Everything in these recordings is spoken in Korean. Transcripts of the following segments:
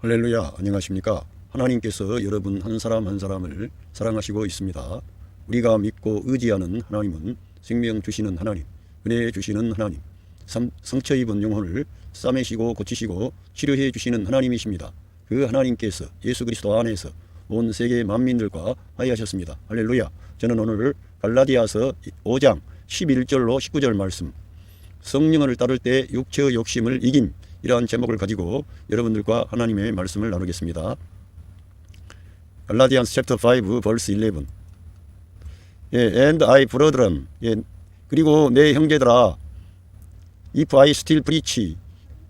할렐루야, 안녕하십니까? 하나님께서 여러분 한 사람 한 사람을 사랑하시고 있습니다. 우리가 믿고 의지하는 하나님은 생명 주시는 하나님, 은혜 주시는 하나님, 상처 입은 영혼을 싸매시고 고치시고 치료해 주시는 하나님이십니다. 그 하나님께서 예수 그리스도 안에서 온 세계 만민들과 화해하셨습니다. 할렐루야. 저는 오늘 갈라디아서 5장 11절로 19절 말씀, 성령을 따를 때 육체의 욕심을 이김, 이러한 제목을 가지고 여러분들과 하나님의 말씀을 나누겠습니다. 갈라디안스 chapter 5 verse 11. And I brethren. 그리고 내 형제들아, if I still preach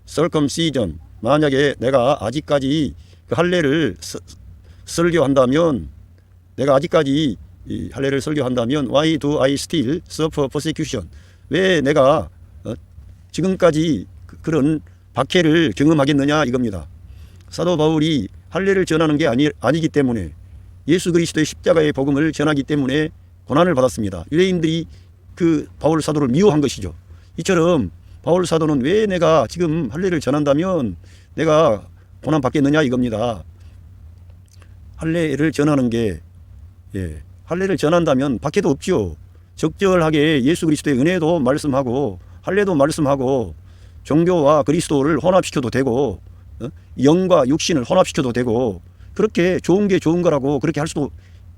circumcision, 만약에 내가 아직까지 그 할례를 설교한다면, why do I still suffer persecution? 왜 내가 지금까지 그런 박해를 경험하겠느냐 이겁니다. 사도 바울이 할례를 전하는 게 아니기 때문에, 예수 그리스도의 십자가의 복음을 전하기 때문에 고난을 받았습니다. 유대인들이 그 바울 사도를 미워한 것이죠. 이처럼 바울 사도는 왜 내가 지금 할례를 전한다면 내가 고난 받겠느냐 이겁니다. 할례를 전하는 게, 할례를 전한다면 박해도 없죠. 적절하게 예수 그리스도의 은혜도 말씀하고 할례도 말씀하고 종교와 그리스도를 혼합시켜도 되고, 영과 육신을 혼합시켜도 되고, 그렇게 좋은 게 좋은 거라고 그렇게 할 수도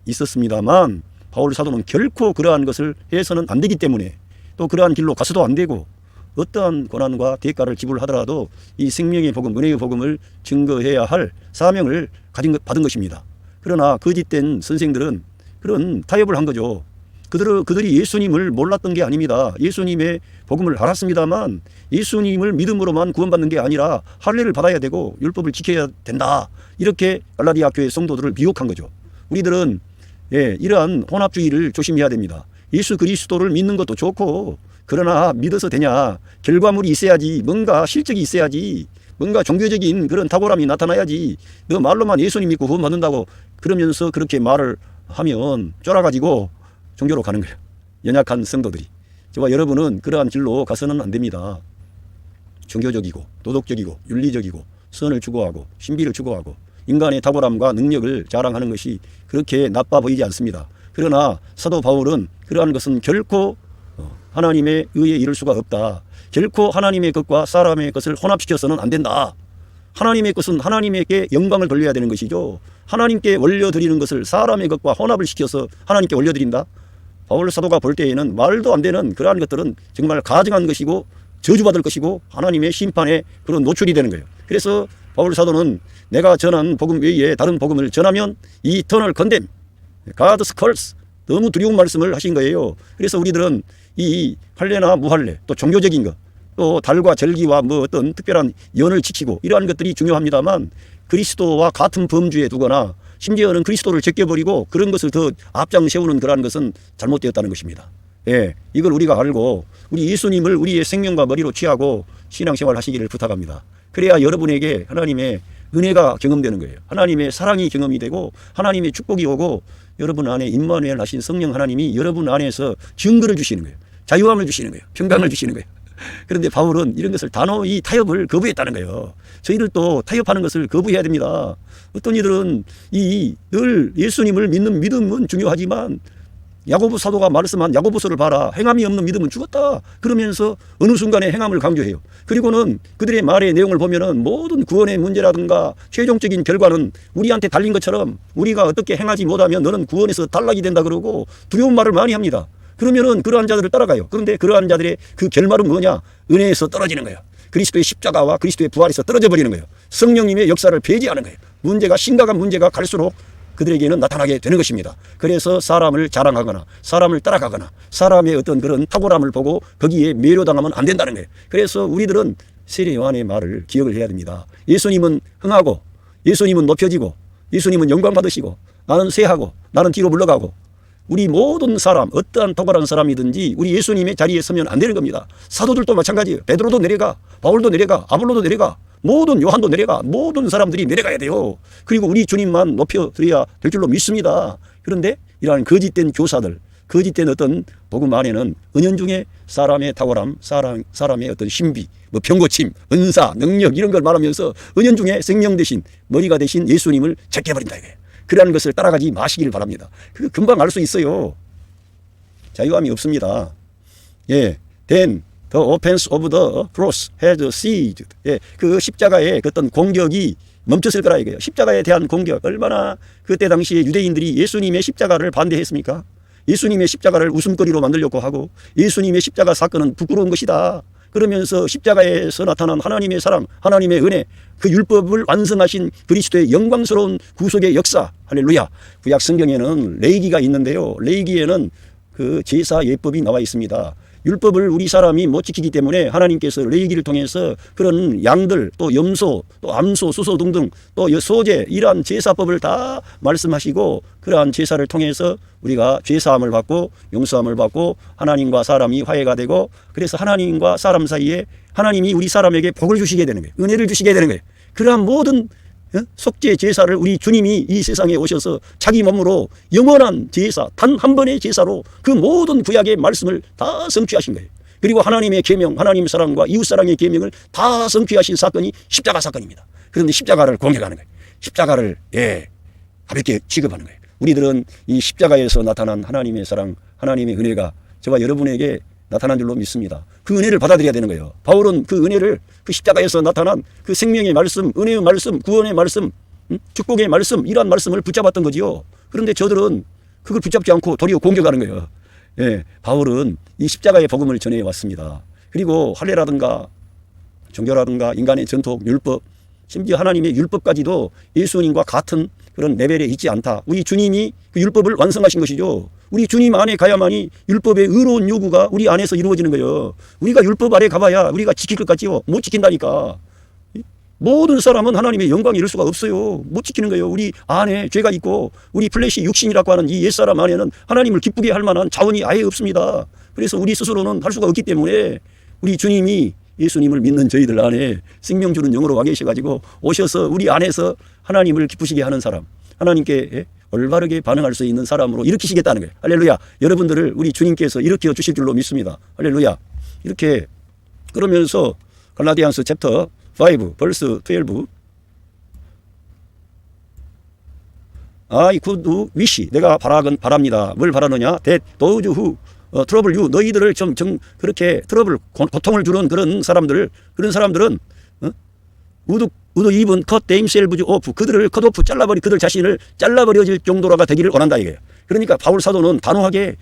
있었습니다만, 바울 사도는 결코 그러한 것을 해서는 안 되기 때문에, 또 그러한 길로 가서도 안 되고, 어떠한 고난과 대가를 지불하더라도 이 생명의 복음, 은혜의 복음을 증거해야 할 사명을 받은 것입니다. 그러나 거짓된 선생들은 그런 타협을 한 거죠. 그들이 예수님을 몰랐던 게 아닙니다. 예수님의 복음을 알았습니다만 예수님을 믿음으로만 구원받는 게 아니라 할례를 받아야 되고 율법을 지켜야 된다. 이렇게 갈라디아 교회 성도들을 미혹한 거죠. 우리들은 이러한 혼합주의를 조심해야 됩니다. 예수 그리스도를 믿는 것도 좋고, 그러나 믿어서 되냐? 결과물이 있어야지, 뭔가 실적이 있어야지, 뭔가 종교적인 그런 탁월함이 나타나야지. 너 말로만 예수님 믿고 구원받는다고 그러면서 그렇게 말을 하면 쫄아가지고 종교로 가는 거예요. 연약한 성도들이. 저와 여러분은 그러한 길로 가서는 안 됩니다. 종교적이고 도덕적이고 윤리적이고 선을 추구하고 신비를 추구하고 인간의 탁월함과 능력을 자랑하는 것이 그렇게 나빠 보이지 않습니다. 그러나 사도 바울은 그러한 것은 결코 하나님의 의에 이를 수가 없다. 결코 하나님의 것과 사람의 것을 혼합시켜서는 안 된다. 하나님의 것은 하나님에게 영광을 돌려야 되는 것이죠. 하나님께 올려드리는 것을 사람의 것과 혼합을 시켜서 하나님께 올려드린다. 바울 사도가 볼 때에는 말도 안 되는 그러한 것들은 정말 가증한 것이고 저주받을 것이고 하나님의 심판에 그런 노출이 되는 거예요. 그래서 바울 사도는 내가 전한 복음 외에 다른 복음을 전하면 eternal condemn, God's curse, 너무 두려운 말씀을 하신 거예요. 그래서 우리들은 이 할례나 무할례, 또 종교적인 것, 또 달과 절기와 뭐 어떤 특별한 연을 지키고 이러한 것들이 중요합니다만, 그리스도와 같은 범주에 두거나 심지어는 그리스도를 제껴버리고 그런 것을 더 앞장 세우는 그러한 것은 잘못되었다는 것입니다. 이걸 우리가 알고 우리 예수님을 우리의 생명과 머리로 취하고 신앙생활 하시기를 부탁합니다. 그래야 여러분에게 하나님의 은혜가 경험되는 거예요. 하나님의 사랑이 경험이 되고 하나님의 축복이 오고 여러분 안에 임마누엘 하신 성령 하나님이 여러분 안에서 증거를 주시는 거예요. 자유함을 주시는 거예요. 평강을 주시는 거예요. 그런데 바울은 이런 것을 단호히 타협을 거부했다는 거예요. 저희들도 타협하는 것을 거부해야 됩니다. 어떤 이들은 늘 예수님을 믿는 믿음은 중요하지만 야고보 사도가 말씀한 야고보서를 봐라. 행함이 없는 믿음은 죽었다. 그러면서 어느 순간에 행함을 강조해요. 그리고는 그들의 말의 내용을 보면은 모든 구원의 문제라든가 최종적인 결과는 우리한테 달린 것처럼 우리가 어떻게 행하지 못하면 너는 구원에서 탈락이 된다 그러고 두려운 말을 많이 합니다. 그러면은 그러한 자들을 따라가요. 그런데 그러한 자들의 그 결말은 뭐냐? 은혜에서 떨어지는 거예요. 그리스도의 십자가와 그리스도의 부활에서 떨어져 버리는 거예요. 성령님의 역사를 폐지하는 거예요. 문제가 심각한 문제가 갈수록 그들에게는 나타나게 되는 것입니다. 그래서 사람을 자랑하거나 사람을 따라가거나 사람의 어떤 그런 탁월함을 보고 거기에 매료당하면 안 된다는 거예요. 그래서 우리들은 세례 요한의 말을 기억을 해야 됩니다. 예수님은 흥하고 예수님은 높여지고 예수님은 영광 받으시고 나는 쇠하고 나는 뒤로 물러가고, 우리 모든 사람, 어떠한 탁월한 사람이든지 우리 예수님의 자리에 서면 안 되는 겁니다. 사도들도 마찬가지예요. 베드로도 내려가, 바울도 내려가, 아볼로도 내려가, 모든 요한도 내려가, 모든 사람들이 내려가야 돼요. 그리고 우리 주님만 높여드려야 될 줄로 믿습니다. 그런데 이러한 거짓된 교사들, 거짓된 어떤 복음 안에는 은연중에 사람의 탁월함, 사람의 어떤 신비, 뭐 병고침, 은사, 능력 이런 걸 말하면서 은연중에 생명 대신 머리가 대신 예수님을 제껴버린다 이거예요. 그러한 것을 따라가지 마시길 바랍니다. 그 금방 알 수 있어요. 자유함이 없습니다. 예, then the offense of the cross has ceased. 예, 그 십자가의 그 어떤 공격이 멈췄을 거라 이거예요. 십자가에 대한 공격, 얼마나 그때 당시에 유대인들이 예수님의 십자가를 반대했습니까? 예수님의 십자가를 웃음거리로 만들려고 하고 예수님의 십자가 사건은 부끄러운 것이다. 그러면서 십자가에서 나타난 하나님의 사랑, 하나님의 은혜, 그 율법을 완성하신 그리스도의 영광스러운 구속의 역사, 할렐루야. 구약 성경에는 레위기가 있는데요. 레위기에는 그 제사 예법이 나와 있습니다. 율법을 우리 사람이 못 지키기 때문에 하나님께서 레위기를 통해서 그런 양들, 또 염소, 또 암소, 수소 등등 또 소제 이러한 제사법을 다 말씀하시고 그러한 제사를 통해서 우리가 죄사함을 받고 용서함을 받고 하나님과 사람이 화해가 되고 그래서 하나님과 사람 사이에 하나님이 우리 사람에게 복을 주시게 되는 거예요. 은혜를 주시게 되는 거예요. 그러한 모든 속죄 제사를 우리 주님이 이 세상에 오셔서 자기 몸으로 영원한 제사, 단 한 번의 제사로 그 모든 구약의 말씀을 다 성취하신 거예요. 그리고 하나님의 계명, 하나님 사랑과 이웃 사랑의 계명을 다 성취하신 사건이 십자가 사건입니다. 그런데 십자가를 공격하는 거예요. 십자가를 가볍게 취급하는 거예요. 우리들은 이 십자가에서 나타난 하나님의 사랑, 하나님의 은혜가 저와 여러분에게 나타난 줄로 믿습니다. 그 은혜를 받아들여야 되는 거예요. 바울은 그 은혜를 그 십자가에서 나타난 그 생명의 말씀, 은혜의 말씀, 구원의 말씀, 축복의 말씀 이러한 말씀을 붙잡았던 거지요. 그런데 저들은 그걸 붙잡지 않고 도리어 공격하는 거예요. 예, 바울은 이 십자가의 복음을 전해왔습니다. 그리고 할례라든가 종교라든가 인간의 전통, 율법, 심지어 하나님의 율법까지도 예수님과 같은 그런 레벨에 있지 않다. 우리 주님이 그 율법을 완성하신 것이죠. 우리 주님 안에 가야만이 율법의 의로운 요구가 우리 안에서 이루어지는 거예요. 우리가 율법 아래 가봐야 우리가 지킬 것 같지요. 못 지킨다니까. 모든 사람은 하나님의 영광에 이를 수가 없어요. 못 지키는 거예요. 우리 안에 죄가 있고 우리 플래시 육신이라고 하는 이 옛사람 안에는 하나님을 기쁘게 할 만한 자원이 아예 없습니다. 그래서 우리 스스로는 할 수가 없기 때문에 우리 주님이 예수님을 믿는 저희들 안에 생명 주는 영으로 와 계셔가지고 오셔서 우리 안에서 하나님을 기쁘시게 하는 사람, 하나님께 올바르게 반응할 수 있는 사람으로 일으키시겠다는 거예요. 할렐루야. 여러분들을 우리 주님께서 일으켜 주실 줄로 믿습니다. 할렐루야. 이렇게 그러면서 갈라디안스 챕터 5 벌스 12 I could wish 내가 바랍니다. 뭘 바라느냐? That those who trouble you 너희들을 좀 그렇게 트러블 고통을 주는 그런 사람들은 would even cut themselves off 그들을 컷오프 그들 자신을 잘라버려질 정도로가 되기를 원한다 이거예요. 그러니까 바울 사도는 단호하게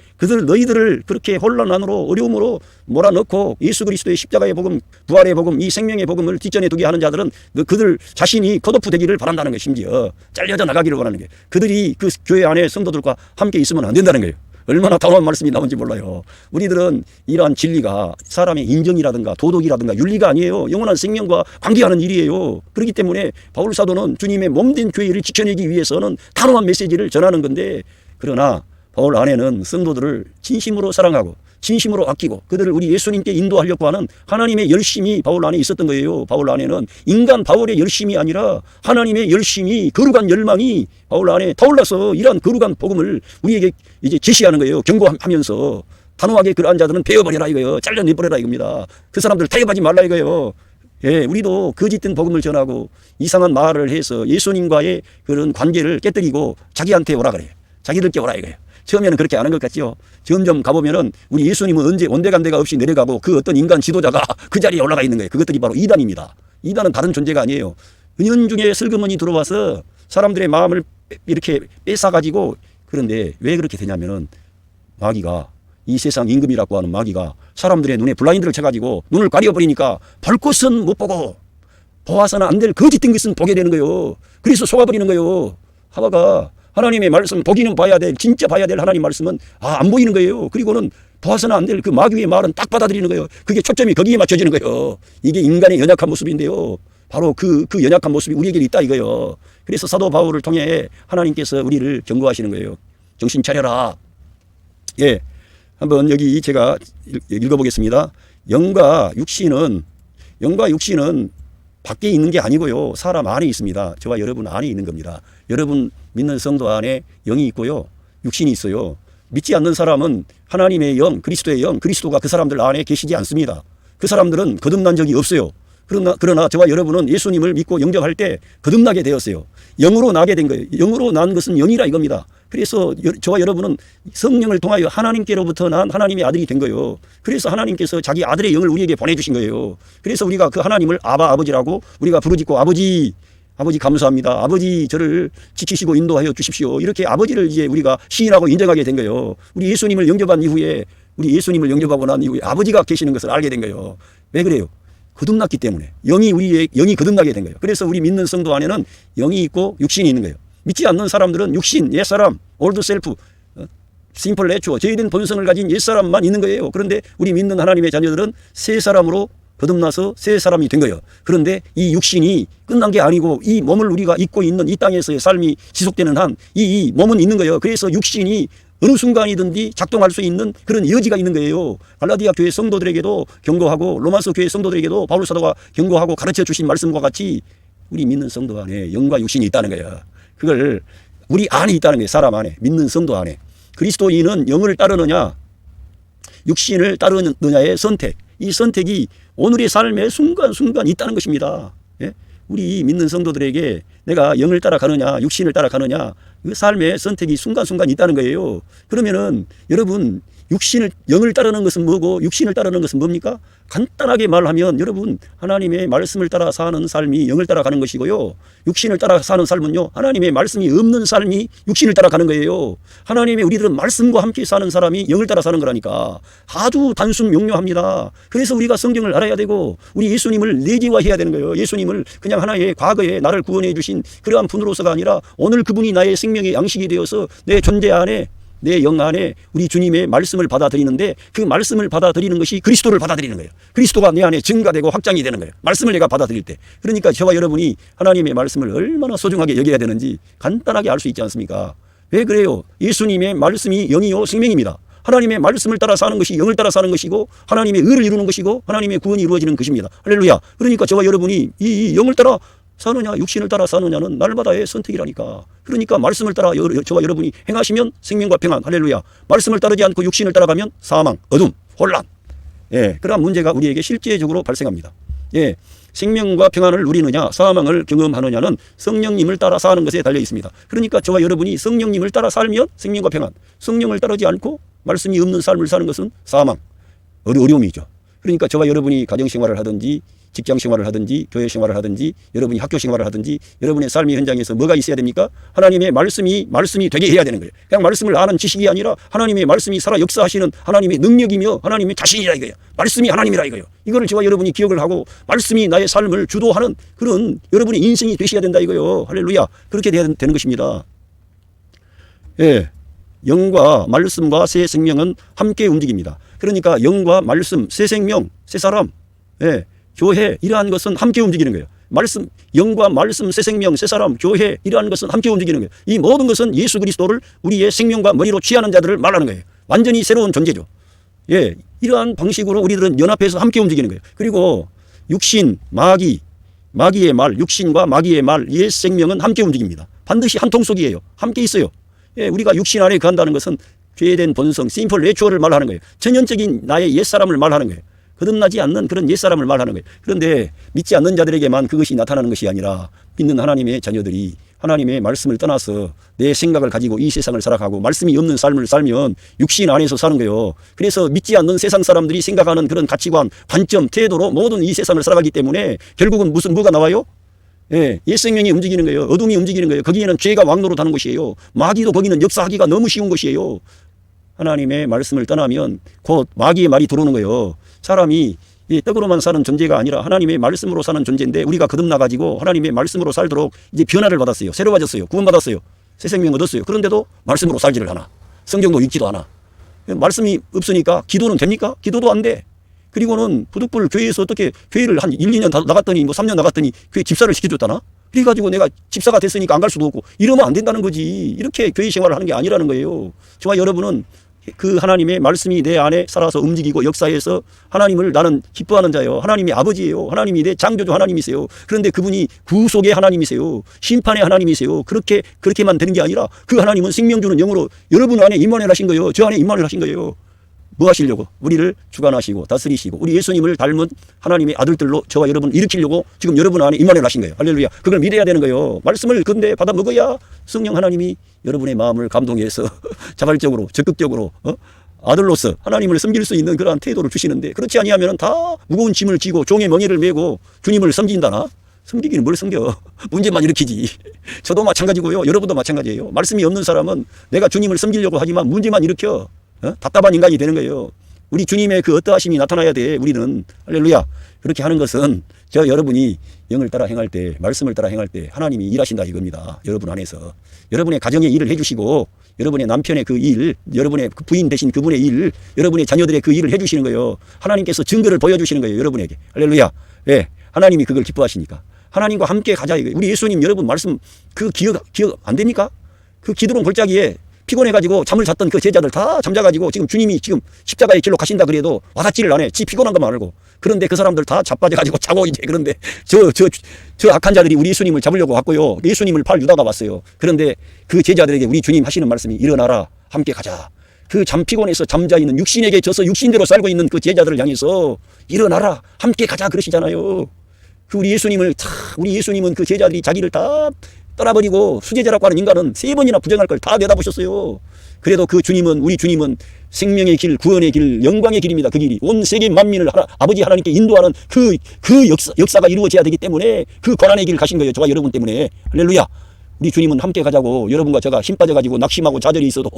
너희들을 그렇게 혼란 안으로 어려움으로 몰아넣고 예수 그리스도의 십자가의 복음, 부활의 복음, 이 생명의 복음을 뒷전에 두게 하는 자들은 그들 자신이 컷오프 되기를 바란다는 거예요. 심지어 잘려져 나가기를 원하는 거예요. 그들이 그 교회 안에 성도들과 함께 있으면 안 된다는 거예요. 얼마나 단호한 말씀이 나온지 몰라요. 우리들은 이러한 진리가 사람의 인정이라든가 도덕이라든가 윤리가 아니에요. 영원한 생명과 관계하는 일이에요. 그렇기 때문에 바울 사도는 주님의 몸된 교회를 지켜내기 위해서는 단호한 메시지를 전하는 건데 그러나 바울 안에는 성도들을 진심으로 사랑하고 진심으로 아끼고 그들을 우리 예수님께 인도하려고 하는 하나님의 열심이 바울 안에 있었던 거예요. 바울 안에는 인간 바울의 열심이 아니라 하나님의 열심이 거룩한 열망이 바울 안에 타올라서 이러한 거룩한 복음을 우리에게 이제 제시하는 거예요. 경고하면서 단호하게 그러한 자들은 베어버려라 이거예요. 잘라내버려라 이겁니다. 그 사람들 타협하지 말라 이거예요. 예, 우리도 거짓된 복음을 전하고 이상한 말을 해서 예수님과의 그런 관계를 깨뜨리고 자기한테 오라 그래요. 자기들께 오라 이거예요. 처음에는 그렇게 안 한 것 같죠. 점점 가보면은 우리 예수님은 언제 온데간데가 없이 내려가고 그 어떤 인간 지도자가 그 자리에 올라가 있는 거예요. 그것들이 바로 이단입니다. 이단은 다른 존재가 아니에요. 은연중에 슬그머니 들어와서 사람들의 마음을 이렇게 뺏어가지고 그런데 왜 그렇게 되냐면은 마귀가 이 세상 임금이라고 하는 마귀가 사람들의 눈에 블라인드를 쳐가지고 눈을 가려버리니까 볼 것은 못 보고 보아서는 안 될 거짓된 것은 보게 되는 거예요. 그래서 속아버리는 거예요. 하와가 하나님의 말씀 보기는 봐야 될 진짜 봐야 될 하나님 말씀은 안 보이는 거예요. 그리고는 봐서는 안 될 그 마귀의 말은 딱 받아들이는 거예요. 그게 초점이 거기에 맞춰지는 거예요. 이게 인간의 연약한 모습인데요. 바로 그 연약한 모습이 우리에게 있다 이거예요. 그래서 사도 바울을 통해 하나님께서 우리를 경고하시는 거예요. 정신 차려라. 예, 한번 여기 제가 읽어보겠습니다. 영과 육신은 밖에 있는 게 아니고요. 사람 안에 있습니다. 저와 여러분 안에 있는 겁니다. 여러분 믿는 성도 안에 영이 있고요. 육신이 있어요. 믿지 않는 사람은 하나님의 영, 그리스도의 영, 그리스도가 그 사람들 안에 계시지 않습니다. 그 사람들은 거듭난 적이 없어요. 그러나 저와 여러분은 예수님을 믿고 영접할 때 거듭나게 되었어요. 영으로 나게 된 거예요. 영으로 난 것은 영이라 이겁니다. 그래서 저와 여러분은 성령을 통하여 하나님께로부터 난 하나님의 아들이 된 거예요. 그래서 하나님께서 자기 아들의 영을 우리에게 보내주신 거예요. 그래서 우리가 그 하나님을 아버지라고 우리가 부르짖고 아버지 감사합니다. 아버지 저를 지키시고 인도하여 주십시오. 이렇게 아버지를 이제 우리가 시인하고 인정하게 된 거예요. 우리 예수님을 영접한 이후에 우리 예수님을 영접하고 난 이후에 아버지가 계시는 것을 알게 된 거예요. 왜 그래요? 거듭났기 때문에 영이 거듭나게 된 거예요. 그래서 우리 믿는 성도 안에는 영이 있고 육신이 있는 거예요. 믿지 않는 사람들은 육신, 옛사람, 올드 셀프, 심플 내추어, 죄된 본성을 가진 옛사람만 있는 거예요. 그런데 우리 믿는 하나님의 자녀들은 새 사람으로 거듭나서 새 사람이 된 거예요. 그런데 이 육신이 끝난 게 아니고 이 몸을 우리가 입고 있는 이 땅에서의 삶이 지속되는 한 이 몸은 있는 거예요. 그래서 육신이 어느 순간이든지 작동할 수 있는 그런 여지가 있는 거예요. 갈라디아 교회 성도들에게도 경고하고 로마서 교회 성도들에게도 바울 사도가 경고하고 가르쳐 주신 말씀과 같이 우리 믿는 성도 안에 영과 육신이 있다는 거예요. 그걸 우리 안에 있다는 거예요. 사람 안에, 믿는 성도 안에. 그리스도인은 영을 따르느냐 육신을 따르느냐의 선택, 이 선택이 오늘의 삶에 순간순간 있다는 것입니다. 예? 우리 믿는 성도들에게 내가 영을 따라가느냐 육신을 따라가느냐 그 삶의 선택이 순간순간 있다는 거예요. 그러면은 여러분 영을 따르는 것은 뭐고 육신을 따르는 것은 뭡니까? 간단하게 말하면 여러분 하나님의 말씀을 따라 사는 삶이 영을 따라가는 것이고요. 육신을 따라 사는 삶은요. 하나님의 말씀이 없는 삶이 육신을 따라가는 거예요. 하나님의 우리들은 말씀과 함께 사는 사람이 영을 따라 사는 거라니까. 아주 단순 명료합니다. 그래서 우리가 성경을 알아야 되고 우리 예수님을 내재화해야 되는 거예요. 예수님을 그냥 하나의 과거에 나를 구원해 주신 그러한 분으로서가 아니라 오늘 그분이 나의 생명의 양식이 되어서 내 존재 안에 내 영 안에 우리 주님의 말씀을 받아들이는데 그 말씀을 받아들이는 것이 그리스도를 받아들이는 거예요. 그리스도가 내 안에 증가되고 확장이 되는 거예요. 말씀을 내가 받아들일 때. 그러니까 저와 여러분이 하나님의 말씀을 얼마나 소중하게 여겨야 되는지 간단하게 알 수 있지 않습니까? 왜 그래요? 예수님의 말씀이 영이요 생명입니다. 하나님의 말씀을 따라 사는 것이 영을 따라 사는 것이고 하나님의 의를 이루는 것이고 하나님의 구원이 이루어지는 것입니다. 할렐루야. 그러니까 저와 여러분이 이 영을 따라 사느냐 육신을 따라 사느냐는 날마다의 선택이라니까. 그러니까 말씀을 따라 저와 여러분이 행하시면 생명과 평안. 할렐루야. 말씀을 따르지 않고 육신을 따라가면 사망, 어둠, 혼란. 예, 그러한 문제가 우리에게 실제적으로 발생합니다. 예, 생명과 평안을 누리느냐 사망을 경험하느냐는 성령님을 따라 사는 것에 달려 있습니다. 그러니까 저와 여러분이 성령님을 따라 살면 생명과 평안, 성령을 따르지 않고 말씀이 없는 삶을 사는 것은 사망, 어려움이죠. 그러니까 저와 여러분이 가정생활을 하든지 직장 생활을 하든지 교회 생활을 하든지 여러분이 학교 생활을 하든지 여러분의 삶의 현장에서 뭐가 있어야 됩니까? 하나님의 말씀이 되게 해야 되는 거예요. 그냥 말씀을 아는 지식이 아니라 하나님의 말씀이 살아 역사하시는 하나님의 능력이며 하나님의 자신이라 이거예요. 말씀이 하나님이라 이거예요. 이거를 저와 여러분이 기억을 하고 말씀이 나의 삶을 주도하는 그런 여러분의 인생이 되셔야 된다 이거예요. 할렐루야. 그렇게 돼야 되는 것입니다. 예, 영과 말씀과 새 생명은 함께 움직입니다. 그러니까 영과 말씀, 새 생명, 새 사람, 예, 교회 이러한 것은 함께 움직이는 거예요. 말씀, 영과 말씀, 새 생명, 새 사람, 교회 이러한 것은 함께 움직이는 거예요. 이 모든 것은 예수 그리스도를 우리의 생명과 머리로 취하는 자들을 말하는 거예요. 완전히 새로운 존재죠. 예, 이러한 방식으로 우리들은 연합해서 함께 움직이는 거예요. 그리고 육신, 마귀의 말, 육신과 마귀의 말, 옛 생명은 함께 움직입니다. 반드시 한 통속이에요. 함께 있어요. 예, 우리가 육신 안에 거한다는 것은 죄된 본성, 심플 내추어를 말하는 거예요. 전형적인 나의 옛사람을 말하는 거예요. 거듭나지 않는 그런 옛사람을 말하는 거예요. 그런데 믿지 않는 자들에게만 그것이 나타나는 것이 아니라 믿는 하나님의 자녀들이 하나님의 말씀을 떠나서 내 생각을 가지고 이 세상을 살아가고 말씀이 없는 삶을 살면 육신 안에서 사는 거예요. 그래서 믿지 않는 세상 사람들이 생각하는 그런 가치관, 관점, 태도로 모든 이 세상을 살아가기 때문에 결국은 뭐가 나와요? 예, 옛 생명이 움직이는 거예요. 어둠이 움직이는 거예요. 거기에는 죄가 왕노릇하는 것이에요. 마귀도 거기는 역사하기가 너무 쉬운 것이에요. 하나님의 말씀을 떠나면 곧 마귀의 말이 들어오는 거예요. 사람이 떡으로만 사는 존재가 아니라 하나님의 말씀으로 사는 존재인데 우리가 거듭나가지고 하나님의 말씀으로 살도록 이제 변화를 받았어요. 새로워졌어요. 구원받았어요. 새 생명 얻었어요. 그런데도 말씀으로 살지를 않아. 성경도 읽지도 않아. 말씀이 없으니까 기도는 됩니까? 기도도 안 돼. 그리고는 부득불 교회에서 어떻게 교회를 한 1, 2년 나갔더니 3년 나갔더니 교회 집사를 시켜줬다나? 그래가지고 내가 집사가 됐으니까 안 갈 수도 없고 이러면 안 된다는 거지. 이렇게 교회 생활을 하는 게 아니라는 거예요. 저와 여러분은 그 하나님의 말씀이 내 안에 살아서 움직이고 역사해서 하나님을 나는 기뻐하는 자요. 하나님이 아버지예요. 하나님이 내 창조주 하나님이세요. 그런데 그분이 구속의 하나님이세요. 심판의 하나님이세요. 그렇게만 되는 게 아니라 그 하나님은 생명 주는 영으로 여러분 안에 임만을 하신 거예요. 저 안에 임만을 하신 거예요. 뭐 하시려고? 우리를 주관하시고 다스리시고 우리 예수님을 닮은 하나님의 아들들로 저와 여러분 일으키려고 지금 여러분 안에 임만을 하신 거예요. 할렐루야. 그걸 믿어야 되는 거예요. 말씀을 근데 받아 먹어야 성령 하나님이 여러분의 마음을 감동해서 자발적으로 적극적으로 아들로서 하나님을 섬길 수 있는 그러한 태도를 주시는데, 그렇지 아니하면 다 무거운 짐을 지고 종의 멍에를 메고 주님을 섬긴다나? 섬기기는 뭘 섬겨. 문제만 일으키지. 저도 마찬가지고요. 여러분도 마찬가지예요. 말씀이 없는 사람은 내가 주님을 섬기려고 하지만 문제만 일으켜 답답한 인간이 되는 거예요. 우리 주님의 그 어떠하심이 나타나야 돼. 우리는 할렐루야. 그렇게 하는 것은 저 여러분이 영을 따라 행할 때, 말씀을 따라 행할 때 하나님이 일하신다 이겁니다. 여러분 안에서 여러분의 가정의 일을 해주시고 여러분의 남편의 그 일, 여러분의 부인 되신 그분의 일, 여러분의 자녀들의 그 일을 해주시는 거예요. 하나님께서 증거를 보여주시는 거예요. 여러분에게. 할렐루야. 예, 하나님이 그걸 기뻐하시니까 하나님과 함께 가자 이거예요. 우리 예수님 여러분 말씀 그 기억 안 됩니까? 그 기드론 골짜기에 피곤해가지고 잠을 잤던 그 제자들 다 잠자가지고 지금 주님이 지금 십자가의 길로 가신다 그래도 와닿지를 않아. 지 피곤한 것만 알고. 그런데 그 사람들 다 자빠져가지고 자고 이제. 그런데 저 악한 자들이 우리 예수님을 잡으려고 왔고요. 예수님을 팔 유다가 왔어요. 그런데 그 제자들에게 우리 주님 하시는 말씀이 일어나라 함께 가자. 그 잠 피곤해서 잠자있는 육신에게 져서 육신대로 살고 있는 그 제자들을 향해서 일어나라 함께 가자 그러시잖아요. 그 우리 예수님은 그 제자들이 자기를 다 떠나버리고 수제자라고 하는 인간은 3번이나 부정할 걸 다 내다보셨어요. 그래도 그 주님은, 우리 주님은 생명의 길, 구원의 길, 영광의 길입니다. 그 길이 온 세계 만민을 아버지 하나님께 인도하는 그 역사가 이루어져야 되기 때문에 그 고난의 길 가신 거예요. 저와 여러분 때문에. 할렐루야. 우리 주님은 함께 가자고. 여러분과 제가 힘 빠져가지고 낙심하고 좌절이 있어도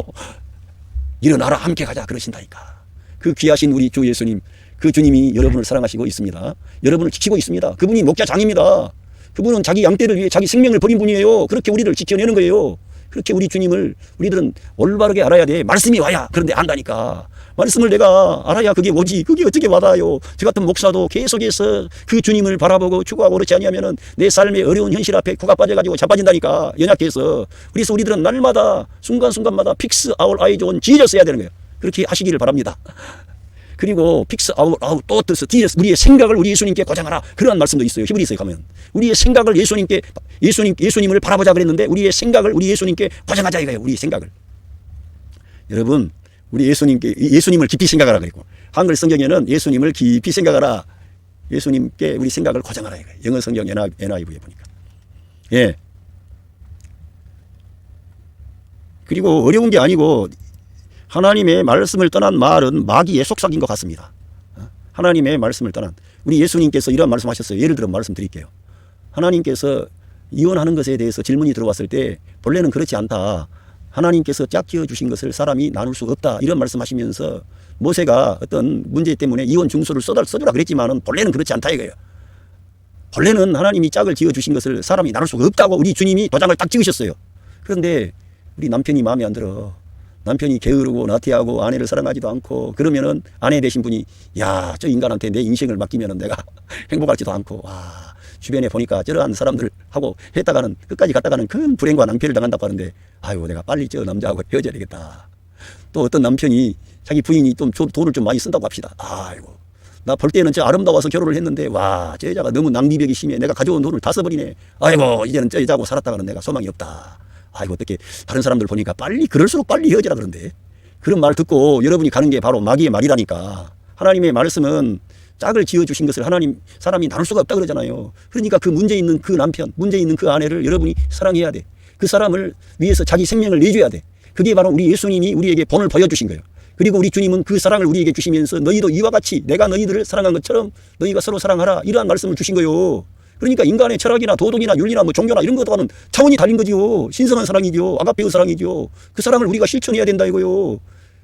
일어나라 함께 가자 그러신다니까. 그 귀하신 우리 주 예수님, 그 주님이 여러분을 사랑하시고 있습니다. 여러분을 지키고 있습니다. 그분이 목자장입니다. 그분은 자기 양떼를 위해 자기 생명을 버린 분이에요. 그렇게 우리를 지켜내는 거예요. 그렇게 우리 주님을 우리들은 올바르게 알아야 돼. 말씀이 와야. 그런데 안다니까. 말씀을 내가 알아야 그게 오지. 그게 어떻게 와닿아요. 저 같은 목사도 계속해서 그 주님을 바라보고 추구하고 그렇지 않으면 내 삶의 어려운 현실 앞에 코가 빠져가지고 자빠진다니까. 연약해서. 그래서 우리들은 날마다 순간순간마다 픽스 아울 아이즈 온 지저스 해야 되는 거예요. 그렇게 하시기를 바랍니다. 그리고 픽스 아웃 또 뜻은 우리의 생각을 우리 예수님께 고장하라. 그런 말씀도 있어요. 히브리서에 가면 우리의 생각을 예수님을 바라보자 그랬는데 우리의 생각을 우리 예수님께 고장하자 이거예요. 우리의 생각을. 여러분 우리 예수님을 깊이 생각하라 그랬고, 한글 성경에는 예수님을 깊이 생각하라. 예수님께 우리 생각을 고장하라 이거예요. 영어 성경 NIV에 보니까. 예. 그리고 어려운 게 아니고 하나님의 말씀을 떠난 말은 마귀의 속삭인 것 같습니다. 하나님의 말씀을 떠난. 우리 예수님께서 이런 말씀하셨어요. 예를 들어 말씀 드릴게요. 하나님께서 이혼하는 것에 대해서 질문이 들어왔을 때 본래는 그렇지 않다. 하나님께서 짝지어 주신 것을 사람이 나눌 수 없다. 이런 말씀하시면서 모세가 어떤 문제 때문에 이혼 증서를 써주라 그랬지만은 본래는 그렇지 않다 이거예요. 본래는 하나님이 짝을 지어 주신 것을 사람이 나눌 수가 없다고 우리 주님이 도장을 딱 찍으셨어요. 그런데 우리 남편이 마음에 안 들어. 남편이 게으르고 나태하고 아내를 사랑하지도 않고 그러면은 아내 되신 분이 야, 저 인간한테 내 인생을 맡기면은 내가 행복할지도 않고, 와, 주변에 보니까 저러한 사람들하고 했다가는 끝까지 갔다가는 큰 불행과 낭패를 당한다고 하는데, 아유, 내가 빨리 저 남자하고 헤어져야 되겠다. 또 어떤 남편이 자기 부인이 좀 돈을 좀 많이 쓴다고 합시다. 아이고, 나 볼 때는 저 아름다워서 결혼을 했는데 와, 저 여자가 너무 낭비벽이 심해. 내가 가져온 돈을 다 써버리네. 아이고, 이제는 저 여자하고 살았다가는 내가 소망이 없다. 아이고, 어떻게 다른 사람들 보니까 그럴수록 빨리 헤어지라 그러는데, 그런 말 듣고 여러분이 가는 게 바로 마귀의 말이라니까. 하나님의 말씀은 짝을 지어주신 것을 사람이 나눌 수가 없다 그러잖아요. 그러니까 그 문제 있는 그 남편, 문제 있는 그 아내를 여러분이 사랑해야 돼. 그 사람을 위해서 자기 생명을 내줘야 돼. 그게 바로 우리 예수님이 우리에게 본을 보여주신 거예요. 그리고 우리 주님은 그 사랑을 우리에게 주시면서 너희도 이와 같이 내가 너희들을 사랑한 것처럼 너희가 서로 사랑하라. 이러한 말씀을 주신 거예요. 그러니까 인간의 철학이나 도덕이나 윤리나 뭐 종교나 이런 것과는 차원이 다른 거지요. 신성한 사랑이죠. 아가페의 사랑이죠. 그 사랑을 우리가 실천해야 된다 이거요.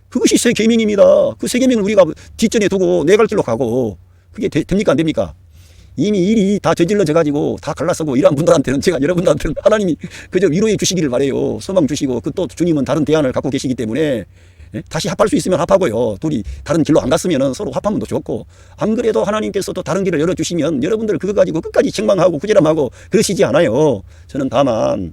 그것이 새 계명입니다. 그 새 계명을 우리가 뒷전에 두고 내 갈 길로 가고, 그게 됩니까 안 됩니까? 이미 일이 다 저질러져 가지고 다 갈라서고 이러한 분들한테는, 제가 여러분들한테는 하나님이 그저 위로해 주시기를 바래요. 소망 주시고, 그 또 주님은 다른 대안을 갖고 계시기 때문에 다시 합할 수 있으면 합하고요. 둘이 다른 길로 안 갔으면 서로 합하면 더 좋고, 안 그래도 하나님께서 또 다른 길을 열어주시면 여러분들 그거 가지고 끝까지 책망하고 구제람하고 그러시지 않아요. 저는 다만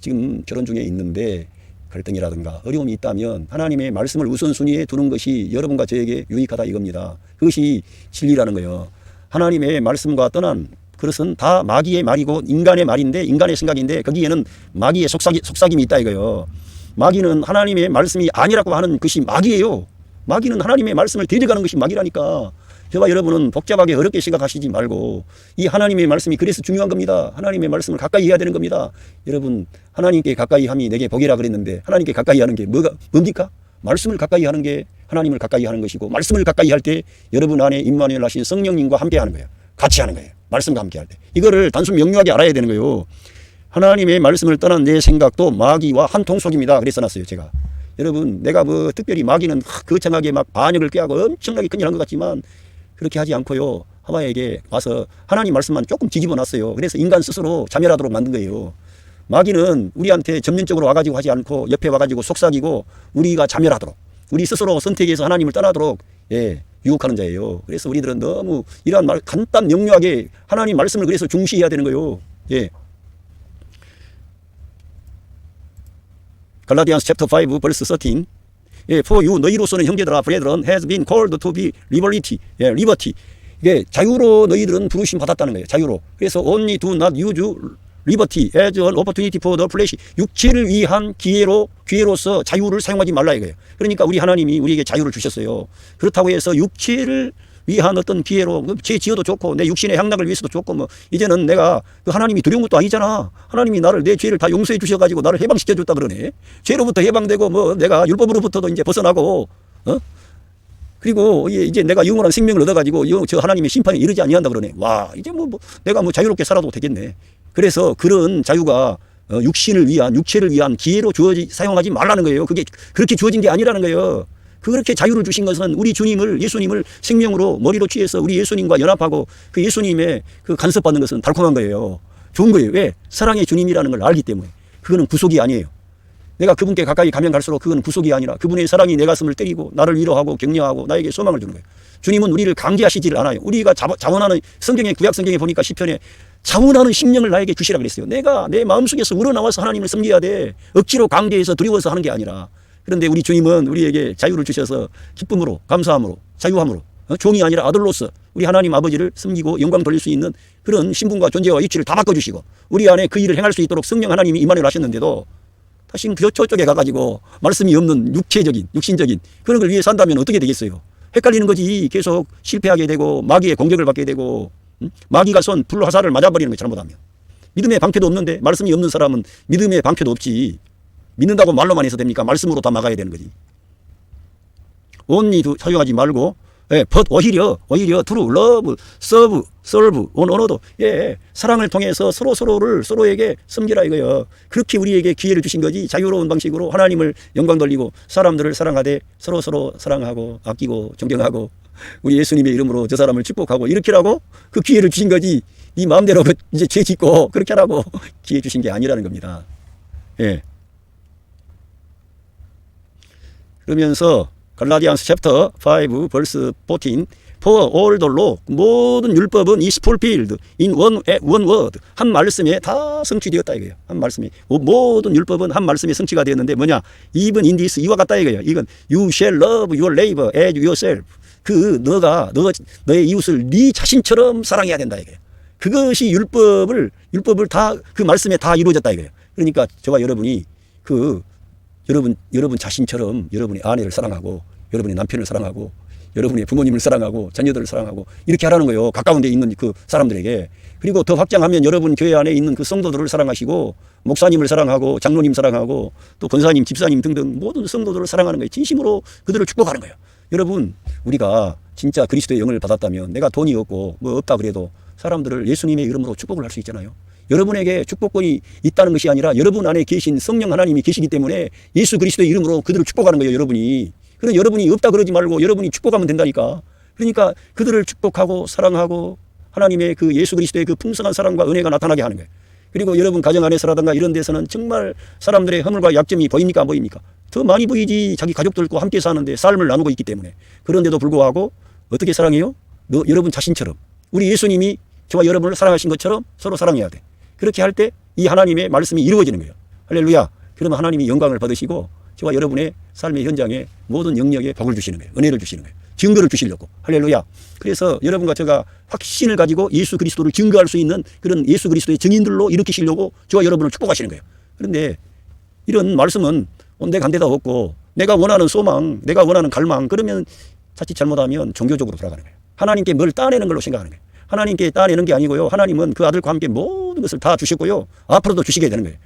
지금 결혼 중에 있는데 갈등이라든가 어려움이 있다면 하나님의 말씀을 우선순위에 두는 것이 여러분과 저에게 유익하다 이겁니다. 그것이 진리라는 거예요. 하나님의 말씀과 떠난 그것은 다 마귀의 말이고 인간의 말인데, 인간의 생각인데 거기에는 마귀의 속삭임이 있다 이거예요. 마귀는 하나님의 말씀이 아니라고 하는 것이 마귀예요. 마귀는 하나님의 말씀을 데려가는 것이 마귀라니까. 저와 여러분은 복잡하게 어렵게 생각하시지 말고 이 하나님의 말씀이 그래서 중요한 겁니다. 하나님의 말씀을 가까이 해야 되는 겁니다. 여러분, 하나님께 가까이 함이 내게 복이라 그랬는데 하나님께 가까이 하는 게 뭡니까? 말씀을 가까이 하는 게 하나님을 가까이 하는 것이고, 말씀을 가까이 할 때 여러분 안에 임마누엘 하신 성령님과 함께 하는 거예요. 같이 하는 거예요. 말씀과 함께 할 때. 이거를 단순 명료하게 알아야 되는 거예요. 하나님의 말씀을 떠난 내 생각도 마귀와 한 통속입니다. 그래서 써놨어요, 제가. 여러분, 내가 뭐 특별히 마귀는 거창하게 막 반역을 꾀하고 엄청나게 큰일 한 것 같지만 그렇게 하지 않고요. 하와에게 와서 하나님 말씀만 조금 뒤집어 놨어요. 그래서 인간 스스로 자멸하도록 만든 거예요. 마귀는 우리한테 전면적으로 와가지고 하지 않고 옆에 와가지고 속삭이고 우리가 자멸하도록, 우리 스스로 선택해서 하나님을 떠나도록 유혹하는 자예요. 그래서 우리들은 너무 이러한 말 간단 명료하게 하나님 말씀을 그래서 중시해야 되는 거예요. 갈라디안스 챕터 5 벌스 13. For you, 너희로서는 형제들아, brethren, has been called to be liberty. liberty. 이게 자유로 너희들은 부르심 받았다는 거예요. 자유로. 그래서 only do not use liberty as an opportunity for the flesh. 육체를 위한 기회로서 자유를 사용하지 말라 이거예요. 그러니까 우리 하나님이 우리에게 자유를 주셨어요. 그렇다고 해서 육체를 위한 어떤 기회로 제 지어도 좋고 내 육신의 향락을 위해서도 좋고 뭐 이제는 내가 그 하나님이 두려운 것도 아니잖아. 하나님이 나를 내 죄를 다 용서해 주셔가지고 나를 해방시켜 줬다 그러네. 죄로부터 해방되고 뭐 내가 율법으로부터도 이제 벗어나고 그리고 이제 내가 영원한 생명을 얻어가지고 저 하나님의 심판에 이르지 아니한다 그러네. 와, 이제 뭐 내가 뭐 자유롭게 살아도 되겠네. 그래서 그런 자유가 육체를 위한 기회로 사용하지 말라는 거예요. 그게 그렇게 주어진 게 아니라는 거예요. 그렇게 자유를 주신 것은 우리 주님을, 예수님을 생명으로 머리로 취해서 우리 예수님과 연합하고 그 예수님의 그 간섭받는 것은 달콤한 거예요. 좋은 거예요. 왜? 사랑의 주님이라는 걸 알기 때문에. 그거는 구속이 아니에요. 내가 그분께 가까이 가면 갈수록 그건 구속이 아니라 그분의 사랑이 내 가슴을 때리고 나를 위로하고 격려하고 나에게 소망을 주는 거예요. 주님은 우리를 강제하시질 않아요. 우리가 자원하는 성경에, 구약 성경에 보니까 시편에 자원하는 심령을 나에게 주시라 그랬어요. 내가 내 마음속에서 우러나와서 하나님을 섬겨야 돼. 억지로 강제해서 두려워서 하는 게 아니라. 그런데 우리 주님은 우리에게 자유를 주셔서 기쁨으로, 감사함으로, 자유함으로, 종이 아니라 아들로서 우리 하나님 아버지를 섬기고 영광 돌릴 수 있는 그런 신분과 존재와 위치를 다 바꿔주시고 우리 안에 그 일을 행할 수 있도록 성령 하나님이 임하려 하셨는데도 다시 저쪽에 가가지고 말씀이 없는 육신적인 그런 걸 위해 산다면 어떻게 되겠어요? 헷갈리는 거지. 계속 실패하게 되고 마귀의 공격을 받게 되고 마귀가 쏜 불화살을 맞아버리는 거예요. 잘못하면. 믿음의 방패도 없는데 말씀이 없는 사람은 믿음의 방패도 없지. 믿는다고 말로만 해서 됩니까? 말씀으로 다 막아야 되는 거지. only도 사용하지 말고 but 오히려 true love, serve 언어도 사랑을 통해서 서로에게 섬기라 이거예요. 그렇게 우리에게 기회를 주신 거지. 자유로운 방식으로 하나님을 영광 돌리고 사람들을 사랑하되 서로 사랑하고 아끼고 존경하고 우리 예수님의 이름으로 저 사람을 축복하고 이렇게라고 그 기회를 주신 거지. 네 마음대로 이제 죄 짓고 그렇게 하라고 기회 주신 게 아니라는 겁니다. 그러면서 갈라디안스 챕터 5 벌스 14 For all the law 모든 율법은 is fulfilled in one word 한 말씀에 다 성취되었다 이거예요. 한 말씀에 모든 율법은 한 말씀에 성취가 되었는데 뭐냐? Even in this 이와 같다 이거예요. 이건 you shall love your neighbor as yourself. 너의 이웃을 네 자신처럼 사랑해야 된다 이거예요. 그것이 율법을 다 그 말씀에 다 이루어졌다 이거예요. 그러니까 저와 여러분이 여러분 자신처럼 여러분의 아내를 사랑하고 여러분의 남편을 사랑하고 여러분의 부모님을 사랑하고 자녀들을 사랑하고 이렇게 하라는 거예요. 가까운 데 있는 그 사람들에게. 그리고 더 확장하면 여러분 교회 안에 있는 그 성도들을 사랑하시고 목사님을 사랑하고 장로님 사랑하고 또 권사님, 집사님 등등 모든 성도들을 사랑하는 거예요. 진심으로 그들을 축복하는 거예요. 여러분, 우리가 진짜 그리스도의 영을 받았다면 내가 돈이 없고 뭐 없다 그래도 사람들을 예수님의 이름으로 축복을 할 수 있잖아요. 여러분에게 축복권이 있다는 것이 아니라 여러분 안에 계신 성령 하나님이 계시기 때문에 예수 그리스도의 이름으로 그들을 축복하는 거예요. 여러분이. 그럼 여러분이 없다 그러지 말고 여러분이 축복하면 된다니까. 그러니까 그들을 축복하고 사랑하고 하나님의 그 예수 그리스도의 그 풍성한 사랑과 은혜가 나타나게 하는 거예요. 그리고 여러분 가정 안에서라든가 이런 데서는 정말 사람들의 허물과 약점이 보입니까? 안 보입니까? 더 많이 보이지. 자기 가족들과 함께 사는데 삶을 나누고 있기 때문에. 그런데도 불구하고 어떻게 사랑해요? 여러분 자신처럼. 우리 예수님이 저와 여러분을 사랑하신 것처럼 서로 사랑해야 돼. 그렇게 할 때 이 하나님의 말씀이 이루어지는 거예요. 할렐루야. 그러면 하나님이 영광을 받으시고 저와 여러분의 삶의 현장에 모든 영역에 복을 주시는 거예요. 은혜를 주시는 거예요. 증거를 주시려고. 할렐루야. 그래서 여러분과 제가 확신을 가지고 예수 그리스도를 증거할 수 있는 그런 예수 그리스도의 증인들로 일으키시려고 저와 여러분을 축복하시는 거예요. 그런데 이런 말씀은 온데간데다 없고 내가 원하는 소망, 내가 원하는 갈망, 그러면 자칫 잘못하면 종교적으로 돌아가는 거예요. 하나님께 뭘 따내는 걸로 생각하는 거예요. 하나님께 따내는 게 아니고요. 하나님은 그 아들과 함께 모든 것을 다 주셨고요. 앞으로도 주시게 되는 거예요.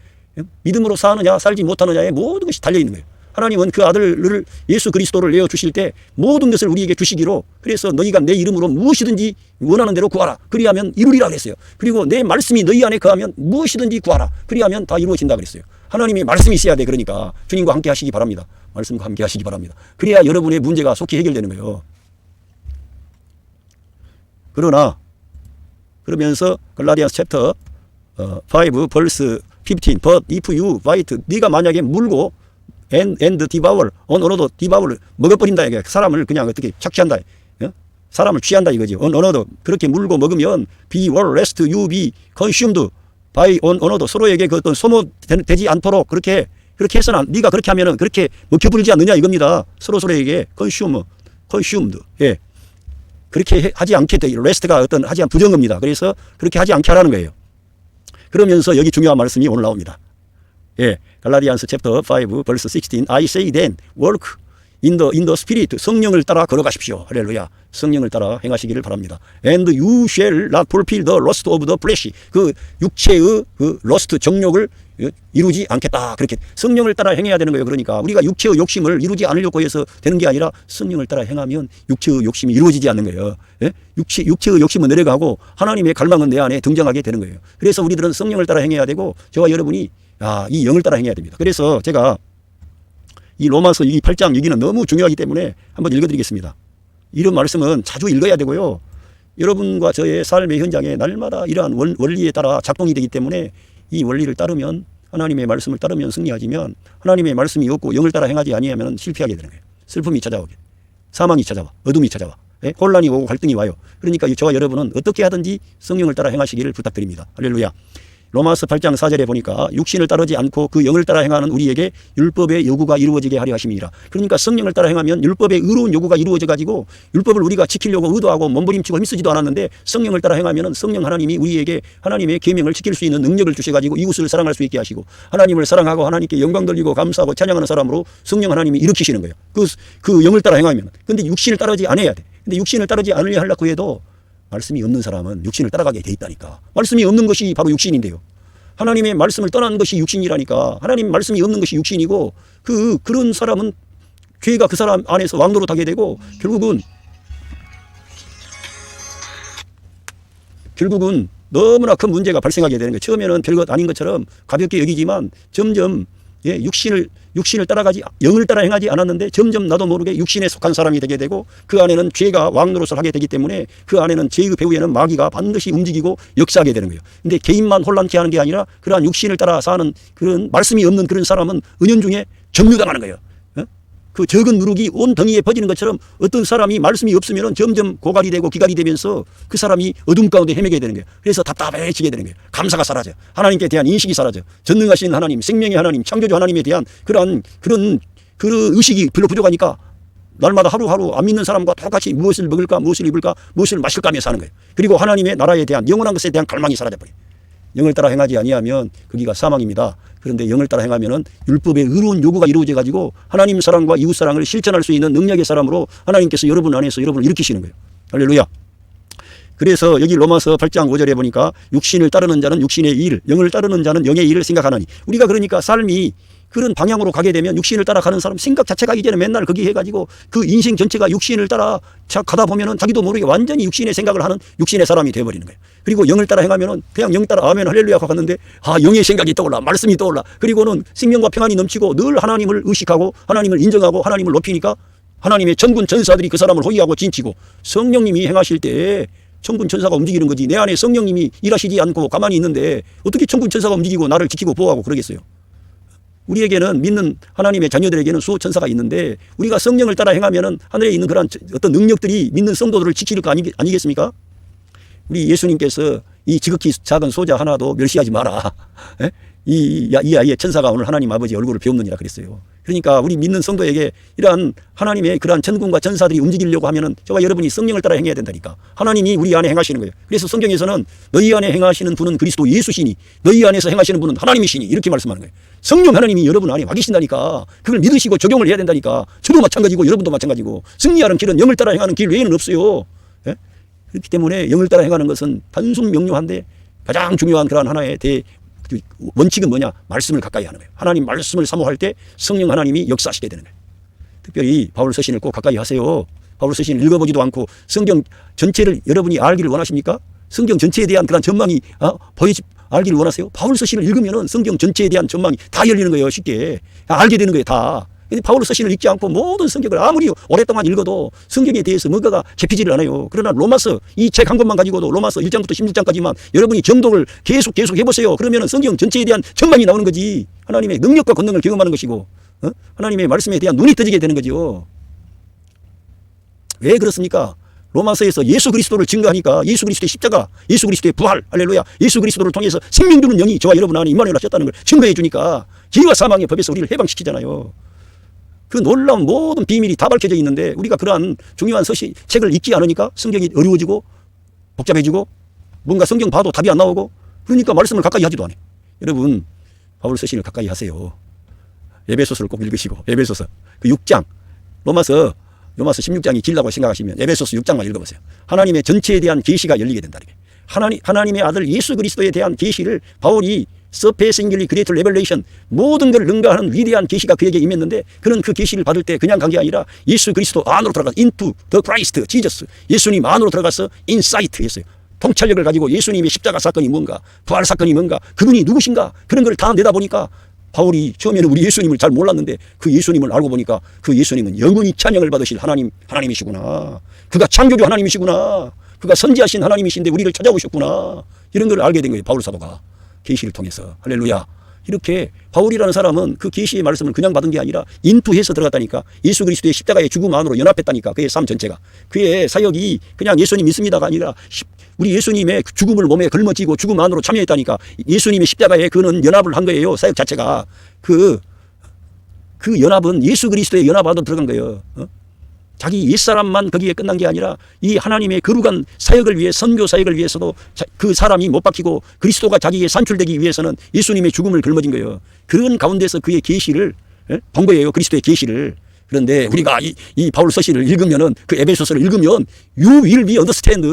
믿음으로 사느냐 살지 못하느냐에 모든 것이 달려있는 거예요. 하나님은 그 아들을 예수 그리스도를 내어주실 때 모든 것을 우리에게 주시기로, 그래서 너희가 내 이름으로 무엇이든지 원하는 대로 구하라. 그리하면 이루리라 그랬어요. 그리고 내 말씀이 너희 안에 거하면 무엇이든지 구하라. 그리하면 다 이루어진다 그랬어요. 하나님의 말씀이 있어야 돼. 그러니까 주님과 함께 하시기 바랍니다. 말씀과 함께 하시기 바랍니다. 그래야 여러분의 문제가 속히 해결되는 거예요. 그러면서 갈라디아서 챕터 5 verse 15 but if you bite, 네가 만약에 물고 and devour, 언어도 devour, 먹어버린다 이게 사람을 그냥 어떻게 착취한다, 사람을 취한다 이거지. 언어도 그렇게 물고 먹으면 be or lest you be consumed by 언어도 서로에게 그 어떤 소모되지 않도록 그렇게 해서는 네가 그렇게 하면은 그렇게 먹혀버리지 않느냐 이겁니다. 서로에게 consumed, 예, 그렇게 하지 않게 돼. rest가 어떤 하지 않 부정어입니다. 그래서 그렇게 하지 않게 하라는 거예요. 그러면서 여기 중요한 말씀이 오늘 나옵니다. 예, 갈라디안서 챕터 5 verse 16 I say then walk in the spirit, 성령을 따라 걸어가십시오. 할렐루야. 성령을 따라 행하시기를 바랍니다. And you shall not fulfill the lust of the flesh, 그 육체의 그 lust 정욕을 이루지 않겠다. 그렇게 성령을 따라 행해야 되는 거예요. 그러니까 우리가 육체의 욕심을 이루지 않으려고 해서 되는 게 아니라 성령을 따라 행하면 육체의 욕심이 이루어지지 않는 거예요. 예? 육체의 욕심은 내려가고 하나님의 갈망은 내 안에 등장하게 되는 거예요. 그래서 우리들은 성령을 따라 행해야 되고 저와 여러분이 이 영을 따라 행해야 됩니다. 그래서 제가 이 로마서 이 8장 여기는 너무 중요하기 때문에 한번 읽어드리겠습니다. 이런 말씀은 자주 읽어야 되고요. 여러분과 저의 삶의 현장에 날마다 이러한 원리에 따라 작동이 되기 때문에 이 원리를 따르면, 하나님의 말씀을 따르면 승리하지만 하나님의 말씀이 없고 영을 따라 행하지 아니하면 실패하게 되는 거예요. 슬픔이 찾아오게, 사망이 찾아와, 어둠이 찾아와, 혼란이 오고 갈등이 와요. 그러니까 저와 여러분은 어떻게 하든지 성령을 따라 행하시기를 부탁드립니다. 할렐루야. 로마서 8장 4절에 보니까 육신을 따르지 않고 그 영을 따라 행하는 우리에게 율법의 요구가 이루어지게 하려 하심이라. 그러니까 성령을 따라 행하면 율법의 의로운 요구가 이루어져 가지고 율법을 우리가 지키려고 의도하고 몸부림치고 힘쓰지도 않았는데 성령을 따라 행하면 성령 하나님이 우리에게 하나님의 계명을 지킬 수 있는 능력을 주셔 가지고 이웃을 사랑할 수 있게 하시고 하나님을 사랑하고 하나님께 영광 돌리고 감사하고 찬양하는 사람으로 성령 하나님이 일으키시는 거예요. 그 영을 따라 행하면. 근데 육신을 따르지 않아야 돼. 근데 육신을 따르지 않으려 하려고 해도 말씀이 없는 사람은 육신을 따라가게 돼 있다니까. 말씀이 없는 것이 바로 육신인데요. 하나님의 말씀을 떠난 것이 육신이라니까. 하나님 말씀이 없는 것이 육신이고 그런 사람은 죄가 그 사람 안에서 왕노릇하게 되고 결국은 너무나 큰 문제가 발생하게 되는 거예요. 처음에는 별것 아닌 것처럼 가볍게 여기지만 점점 육신을 따라가지, 영을 따라 행하지 않았는데 점점 나도 모르게 육신에 속한 사람이 되게 되고 그 안에는 죄가 왕노릇을 하게 되기 때문에 그 안에는 죄의 배후에는 마귀가 반드시 움직이고 역사하게 되는 거예요. 근데 개인만 혼란케 하는 게 아니라 그러한 육신을 따라 사는 그런 말씀이 없는 그런 사람은 은연중에 점유당하는 거예요. 그 적은 누룩이 온 덩이에 퍼지는 것처럼 어떤 사람이 말씀이 없으면 점점 고갈이 되고 기갈이 되면서 그 사람이 어둠 가운데 헤매게 되는 거예요. 그래서 답답해지게 되는 거예요. 감사가 사라져. 하나님께 대한 인식이 사라져. 전능하신 하나님, 생명의 하나님, 창조주 하나님에 대한 그런 의식이 별로 부족하니까 날마다 하루하루 안 믿는 사람과 똑같이 무엇을 먹을까, 무엇을 입을까, 무엇을 마실까 하며 사는 거예요. 그리고 하나님의 나라에 대한 영원한 것에 대한 갈망이 사라져버려요. 영을 따라 행하지 아니하면 거기가 사망입니다. 그런데 영을 따라 행하면은 율법의 의로운 요구가 이루어져 가지고 하나님 사랑과 이웃 사랑을 실천할 수 있는 능력의 사람으로 하나님께서 여러분 안에서 여러분을 일으키시는 거예요. 할렐루야. 그래서 여기 로마서 8장 5절에 보니까 육신을 따르는 자는 육신의 일, 영을 따르는 자는 영의 일을 생각하나니. 우리가 그러니까 삶이 그런 방향으로 가게 되면 육신을 따라가는 사람 생각 자체가 이제는 맨날 거기 해가지고 그 인생 전체가 육신을 따라 가다 보면은 자기도 모르게 완전히 육신의 생각을 하는 육신의 사람이 되어버리는 거예요. 그리고 영을 따라 행하면은 그냥 영 따라 아멘 할렐루야 하고 갔는데 영의 생각이 떠올라, 말씀이 떠올라. 그리고는 생명과 평안이 넘치고 늘 하나님을 의식하고 하나님을 인정하고 하나님을 높이니까 하나님의 천군 천사들이 그 사람을 호위하고 진치고 성령님이 행하실 때 천군 천사가 움직이는 거지. 내 안에 성령님이 일하시지 않고 가만히 있는데 어떻게 천군 천사가 움직이고 나를 지키고 보호하고 그러겠어요. 우리에게는 믿는 하나님의 자녀들에게는 수호 천사가 있는데 우리가 성령을 따라 행하면은 하늘에 있는 그런 어떤 능력들이 믿는 성도들을 지킬 거 아니겠습니까? 우리 예수님께서 이 지극히 작은 소자 하나도 멸시하지 마라. 이 아이의 천사가 오늘 하나님 아버지 얼굴을 비옵느니라 그랬어요. 그러니까 우리 믿는 성도에게 이러한 하나님의 그러한 천군과 천사들이 움직이려고 하면은 저와 여러분이 성령을 따라 행해야 된다니까. 하나님이 우리 안에 행하시는 거예요. 그래서 성경에서는 너희 안에 행하시는 분은 그리스도 예수시니 너희 안에서 행하시는 분은 하나님이시니 이렇게 말씀하는 거예요. 성령 하나님이 여러분 안에 와 계신다니까. 그걸 믿으시고 적용을 해야 된다니까. 저도 마찬가지고 여러분도 마찬가지고 승리하는 길은 영을 따라 행하는 길 외에는 없어요. 예? 그렇기 때문에 영을 따라 행하는 것은 단순 명료한데 가장 중요한 그러한 하나의 원칙은 뭐냐? 말씀을 가까이 하는 거예요. 하나님 말씀을 사모할 때 성령 하나님이 역사하시게 되는 거예요. 특별히 바울 서신을 꼭 가까이 하세요. 바울 서신을 읽어보지도 않고 성경 전체를 여러분이 알기를 원하십니까? 성경 전체에 대한 그런 전망이 알기를 원하세요? 바울 서신을 읽으면 성경 전체에 대한 전망이 다 열리는 거예요. 쉽게 알게 되는 거예요. 다. 바울 서신을 읽지 않고 모든 성경을 아무리 오랫동안 읽어도 성경에 대해서 뭔가가 잡히지를 않아요. 그러나 로마서 이 책 한 권만 가지고도 로마서 1장부터 16장까지만 여러분이 정독을 계속 해보세요. 그러면 성경 전체에 대한 전망이 나오는 거지. 하나님의 능력과 권능을 경험하는 것이고 하나님의 말씀에 대한 눈이 떠지게 되는 거죠. 왜 그렇습니까? 로마서에서 예수 그리스도를 증거하니까 예수 그리스도의 십자가, 예수 그리스도의 부활, 할렐루야, 예수 그리스도를 통해서 생명 주는 영이 저와 여러분 안에 임마누엘 하셨다는 걸 증거해 주니까 죄와 사망의 법에서 우리를 해방시키잖아요. 그 놀라운 모든 비밀이 다 밝혀져 있는데 우리가 그러한 중요한 책을 읽지 않으니까 성경이 어려워지고 복잡해지고 뭔가 성경 봐도 답이 안 나오고 그러니까 말씀을 가까이 하지도 않아요. 여러분 바울 서신을 가까이 하세요. 에베소서를 꼭 읽으시고 에베소서 그 6장 로마서 16장이 길다고 생각하시면 에베소서 6장만 읽어보세요. 하나님의 전체에 대한 계시가 열리게 된다는 거예요. 하나님의 아들 예수 그리스도에 대한 계시를 바울이 서페싱글리 그레이트 레벨레이션 모든 걸 능가하는 위대한 계시가 그에게 임했는데 그는 그 계시를 받을 때 그냥 간 게 아니라 예수 그리스도 안으로 들어가서 into the Christ Jesus 예수님 안으로 들어가서 인사이트 했어요. 통찰력을 가지고 예수님의 십자가 사건이 뭔가 부활 사건이 뭔가 그분이 누구신가 그런 걸 다 내다보니까 바울이 처음에는 우리 예수님을 잘 몰랐는데 그 예수님을 알고 보니까 그 예수님은 영원히 찬양을 받으실 하나님이시구나. 그가 창조주 하나님이시구나. 그가 선지하신 하나님이신데 우리를 찾아오셨구나. 이런 걸 알게 된 거예요. 바울 사도가. 계시를 통해서. 할렐루야. 이렇게 바울이라는 사람은 그 계시의 말씀을 그냥 받은 게 아니라 인투해서 들어갔다니까. 예수 그리스도의 십자가의 죽음 안으로 연합했다니까. 그의 삶 전체가. 그의 사역이 그냥 예수님 믿습니다가 아니라 우리 예수님의 죽음을 몸에 걸머쥐고 죽음 안으로 참여했다니까. 예수님의 십자가에 그는 연합을 한 거예요. 사역 자체가. 그 연합은 예수 그리스도의 연합 안으로 들어간 거예요. 자기 옛사람만 거기에 끝난 게 아니라 이 하나님의 거룩한 사역을 위해 선교 사역을 위해서도 그 사람이 못 박히고 그리스도가 자기에 산출되기 위해서는 예수님의 죽음을 걸머진 거예요. 그런 가운데서 그의 계시를 본 거예요. 그리스도의 계시를. 그런데 우리가 이 바울 서신을 읽으면은 그 에베소서를 읽으면 You will be understand.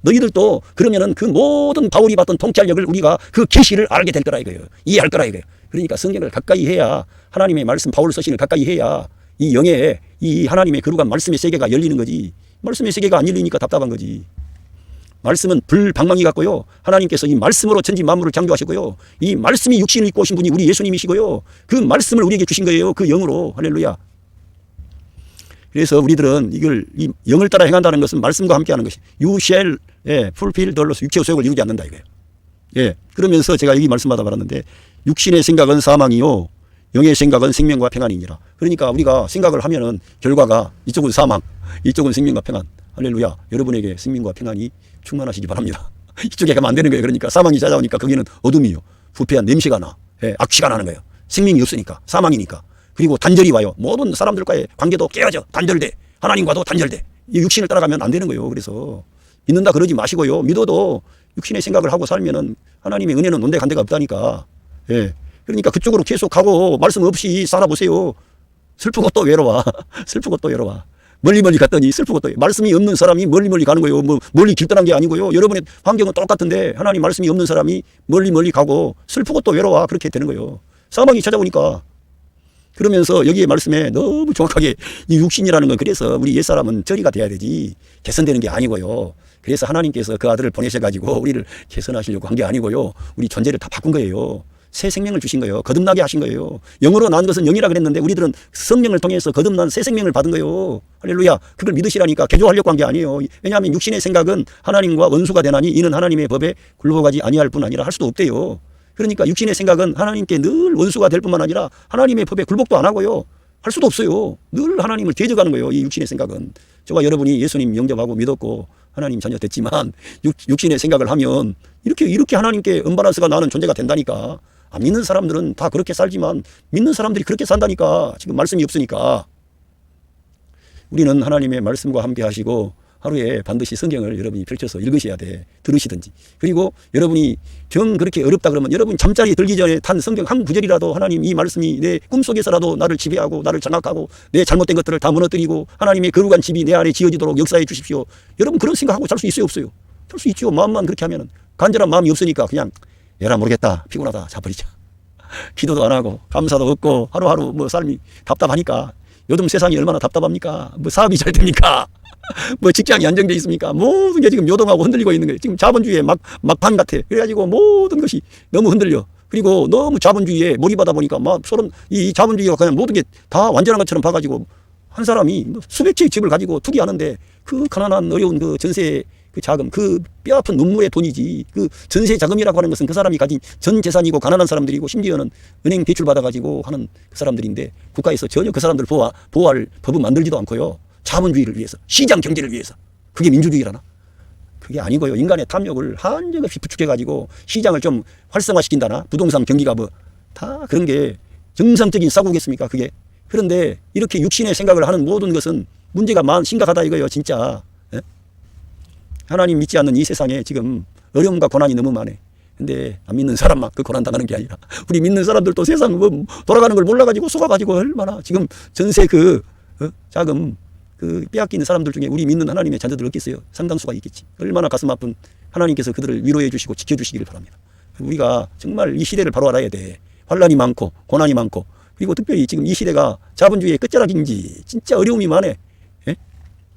너희들도 그러면은 그 모든 바울이 받던 통찰력을 우리가 그 계시를 알게 될 거라 이거예요. 이해할 거라 이거예요. 그러니까 성경을 가까이 해야 하나님의 말씀 바울 서신을 가까이 해야 이 영의 이 하나님의 거룩한 말씀의 세계가 열리는 거지. 말씀의 세계가 안 열리니까 답답한 거지. 말씀은 불방망이 같고요. 하나님께서 이 말씀으로 천지 만물을 창조하시고요. 이 말씀이 육신을 입고 오신 분이 우리 예수님이시고요. 그 말씀을 우리에게 주신 거예요. 그 영으로. 할렐루야. 그래서 우리들은 이 영을 따라 행한다는 것은 말씀과 함께 하는 것이 You shall fulfill the laws. 육체의 소욕을 이루지 않는다 이거예요. 예. 그러면서 제가 여기 말씀하다 말았는데 육신의 생각은 사망이요. 영의 생각은 생명과 평안이니라. 그러니까 우리가 생각을 하면은 결과가 이쪽은 사망, 이쪽은 생명과 평안. 할렐루야. 여러분에게 생명과 평안이 충만하시기 바랍니다. 이쪽에 가면 안 되는 거예요. 그러니까 사망이 찾아오니까 거기는 어둠이요. 부패한 냄새가 나. 악취가 나는 거예요. 생명이 없으니까. 사망이니까. 그리고 단절이 와요. 모든 사람들과의 관계도 깨어져. 단절돼. 하나님과도 단절돼. 이 육신을 따라가면 안 되는 거예요. 그래서 믿는다 그러지 마시고요. 믿어도 육신의 생각을 하고 살면은 하나님의 은혜는 온데간데가 없다니까. 예. 그러니까 그쪽으로 계속 가고 말씀 없이 살아보세요. 슬프고 또 외로워. 슬프고 또 외로워. 멀리 갔더니 슬프고 또 말씀이 없는 사람이 멀리 가는 거예요. 뭐 멀리 길 떠난 게 아니고요. 여러분의 환경은 똑같은데 하나님 말씀이 없는 사람이 멀리 가고 슬프고 또 외로워. 그렇게 되는 거예요. 사망이 찾아오니까. 그러면서 여기에 말씀에 너무 정확하게 이 육신이라는 건 그래서 우리 옛사람은 저리가 돼야 되지 개선되는 게 아니고요. 그래서 하나님께서 그 아들을 보내셔가지고 우리를 개선하시려고 한 게 아니고요. 우리 존재를 다 바꾼 거예요. 새 생명을 주신 거예요. 거듭나게 하신 거예요. 영으로 난 것은 영이라 그랬는데 우리들은 성령을 통해서 거듭난 새 생명을 받은 거예요. 할렐루야. 그걸 믿으시라니까 개조하려고 한 게 아니에요. 왜냐하면 육신의 생각은 하나님과 원수가 되나니 이는 하나님의 법에 굴복하지 아니할 뿐 아니라 할 수도 없대요. 그러니까 육신의 생각은 하나님께 늘 원수가 될 뿐만 아니라 하나님의 법에 굴복도 안 하고요. 할 수도 없어요. 늘 하나님을 대적하는 거예요. 이 육신의 생각은. 저와 여러분이 예수님 영접하고 믿었고 하나님 자녀 됐지만 육신의 생각을 하면 이렇게 하나님께 언밸런스가 나는 존재가 된다니까. 안 믿는 사람들은 다 그렇게 살지만 믿는 사람들이 그렇게 산다니까. 지금 말씀이 없으니까. 우리는 하나님의 말씀과 함께 하시고 하루에 반드시 성경을 여러분이 펼쳐서 읽으셔야 돼. 들으시든지. 그리고 여러분이 정 그렇게 어렵다 그러면 여러분 잠자리에 들기 전에 탄 성경 한 구절이라도 하나님 이 말씀이 내 꿈속에서라도 나를 지배하고 나를 장악하고 내 잘못된 것들을 다 무너뜨리고 하나님의 거룩한 집이 내 안에 지어지도록 역사해 주십시오. 여러분 그런 생각하고 잘 수 있어요 없어요? 잘 수 있죠. 마음만 그렇게 하면은. 간절한 마음이 없으니까 그냥 에라 모르겠다 피곤하다 자버리자. 기도도 안 하고 감사도 없고 하루하루 뭐 삶이 답답하니까. 요즘 세상이 얼마나 답답합니까? 뭐 사업이 잘 됩니까? 뭐 직장이 안정되어 있습니까? 모든 게 지금 요동하고 흔들리고 있는 거예요. 지금 자본주의의 막판 같아. 그래가지고 모든 것이 너무 흔들려. 그리고 너무 자본주의에 몰입하다 보니까 막 서로 이 자본주의가 그냥 모든 게 다 완전한 것처럼 봐가지고 한 사람이 수백 채의 집을 가지고 투기하는데 그 가난한 어려운 그 전세 그 자금, 그 뼈아픈 눈물의 돈이지. 그 전세 자금이라고 하는 것은 그 사람이 가진 전 재산이고 가난한 사람들이고 심지어는 은행 대출 받아가지고 하는 그 사람들인데 국가에서 전혀 그 사람들 보호할 법은 만들지도 않고요. 자본주의를 위해서, 시장 경제를 위해서. 그게 민주주의라나? 그게 아니고요. 인간의 탐욕을 한적없이 부축해가지고 시장을 좀 활성화시킨다나? 부동산 경기가 뭐 다 그런 게 정상적인 싸구겠습니까? 그게. 그런데 이렇게 육신의 생각을 하는 모든 것은 문제가 심각하다 이거예요. 진짜. 예? 하나님 믿지 않는 이 세상에 지금 어려움과 고난이 너무 많아. 근데 안 믿는 사람만 그 고난 당하는 게 아니라 우리 믿는 사람들도 세상 뭐 돌아가는 걸 몰라가지고 속아가지고 얼마나 지금 전세 자금 그 빼앗기는 사람들 중에 우리 믿는 하나님의 자녀들 없겠어요? 상당수가 있겠지. 얼마나 가슴 아픈 하나님께서 그들을 위로해 주시고 지켜주시기를 바랍니다. 우리가 정말 이 시대를 바로 알아야 돼. 환란이 많고 고난이 많고 그리고 특별히 지금 이 시대가 자본주의의 끝자락인지 진짜 어려움이 많아. 예?